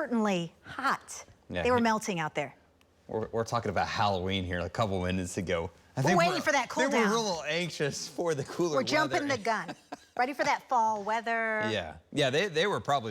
certainly hot. Yeah, they were melting out there. We're talking about Halloween here a couple minutes ago. We're waiting for that cool down. We're a little anxious for the cooler weather. We're jumping the gun. Ready for that fall weather. Yeah, they were a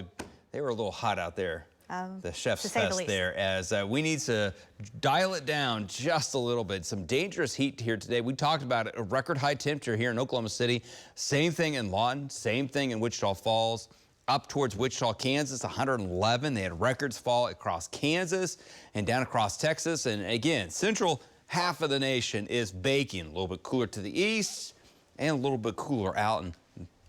little hot out there. The chef's fest there, as we need to dial it down just a little bit. Some dangerous heat here today. We talked about it, a record high temperature here in Oklahoma City. Same thing in Lawton, same thing in Wichita Falls. Up towards Wichita, Kansas, 111. They had records fall across Kansas and down across Texas. And again, central half of the nation is baking. A little bit cooler to the east and a little bit cooler out in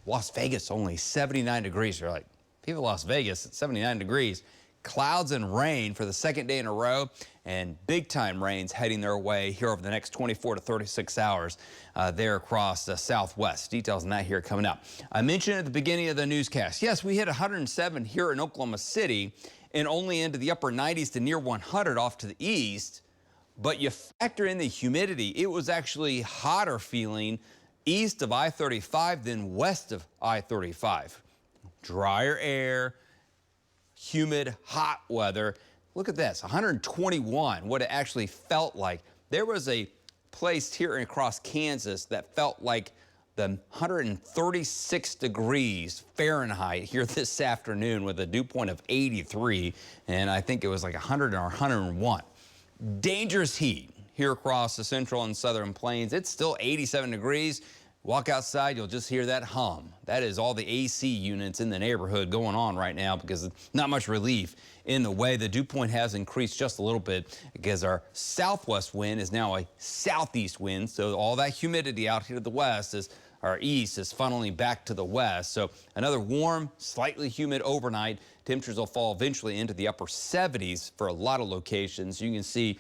Las Vegas, only 79 degrees. You're like, people in Las Vegas at 79 degrees. Clouds and rain for the second day in a row, and big-time rains heading their way here over the next 24 to 36 hours there across the southwest. Details on that here coming up. I mentioned at the beginning of the newscast, yes, we hit 107 here in Oklahoma City and only into the upper 90s to near 100 off to the east, but you factor in the humidity. It was actually hotter feeling east of I-35 than west of I-35. Drier air, humid, hot weather. Look at this, 121, what it actually felt like. There was a place here across Kansas that felt like the 136 degrees Fahrenheit here this afternoon with a dew point of 83, and I think it was like 100 or 101. Dangerous heat here across the central and southern plains. It's still 87 degrees. Walk outside, you'll just hear that hum. That is all the AC units in the neighborhood going on right now because not much relief in the way. The dew point has increased just a little bit because our southwest wind is now a southeast wind. So all that humidity out here to the west is our east is funneling back to the west. So another warm, slightly humid overnight. Temperatures will fall eventually into the upper 70s for a lot of locations. You can see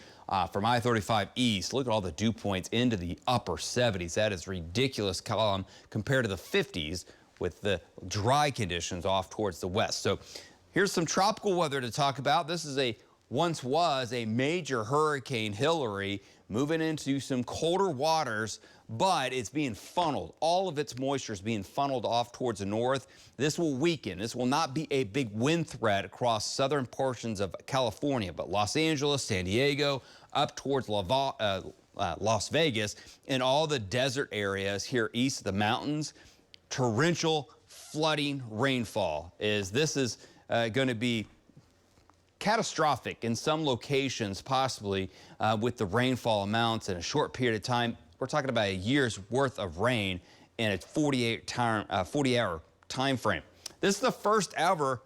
from I-35 east, look at all the dew points into the upper 70s. That is ridiculous column compared to the 50s with the dry conditions off towards the west. So here's some tropical weather to talk about. This is once was a major hurricane, Hillary, moving into some colder waters, but it's being funneled. All of its moisture is being funneled off towards the north. This will weaken. This will not be a big wind threat across southern portions of California, but Los Angeles, San Diego, up towards Las Vegas, and all the desert areas here east of the mountains, torrential flooding rainfall. This is going to be catastrophic in some locations, possibly with the rainfall amounts in a short period of time. We're talking about a year's worth of rain in a 40-hour time frame. This is the first ever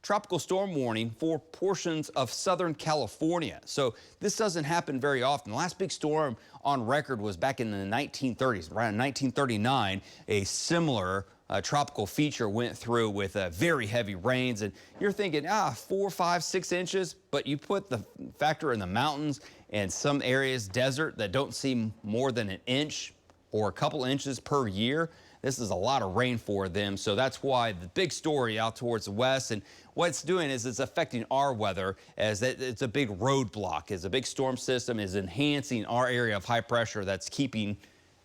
tropical storm warning for portions of Southern California. So this doesn't happen very often. The last big storm on record was back in the 1930s. Around 1939, a similar tropical feature went through with very heavy rains, and you're thinking 4, 5, 6 inches, but you put the factor in the mountains and some areas desert that don't see more than an inch or a couple inches per year. This is a lot of rain for them, so that's why the big story out towards the west, and what it's doing is it's affecting our weather as it's a big roadblock, as a big storm system is enhancing our area of high pressure that's keeping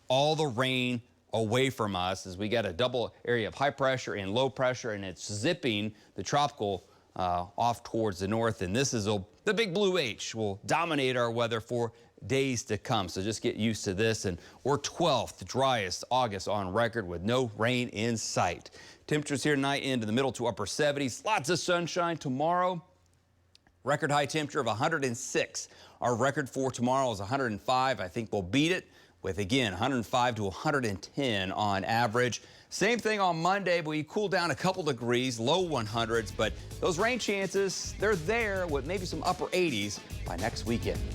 all the rain away from us, as we got a double area of high pressure and low pressure, and it's zipping the tropical off towards the north. And this is the big blue H will dominate our weather for days to come. So just get used to this. And we're 12th driest August on record with no rain in sight. Temperatures here tonight into the middle to upper 70s. Lots of sunshine tomorrow. Record high temperature of 106. Our record for tomorrow is 105. I think we'll beat it with, again, 105 to 110 on average. Same thing on Monday, but we cool down a couple degrees, low 100s, but those rain chances, they're there with maybe some upper 80s by next weekend.